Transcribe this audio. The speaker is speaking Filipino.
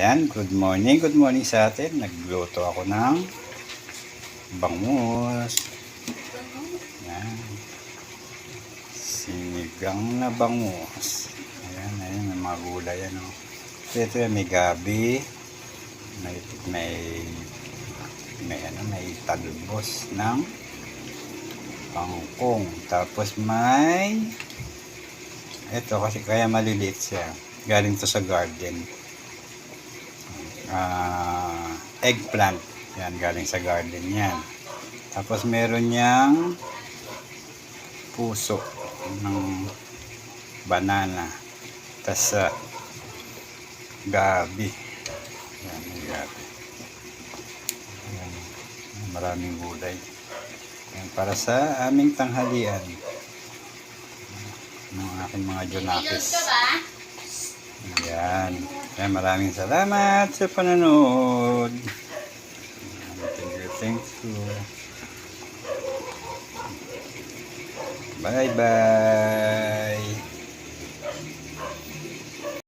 Ayan, good morning sa atin. Nagluto ako ng bangus. Ayan, sinigang na bangus. Ayan, may mga gulay, ano. Ito yan, may gabi, may talbos ng kangkong. Tapos ito kasi kaya maliliit siya. Galing to sa garden. Eggplant. Yan, galing sa garden yan. Tapos meron niyang puso ng banana. Tapos gabi. Yan, gabi. Yan, maraming gulay. Yan, para sa aming tanghalian ng aking mga Jonakis. Yan. Yan, maraming salamat sa panonood. Thank you. Bye-bye.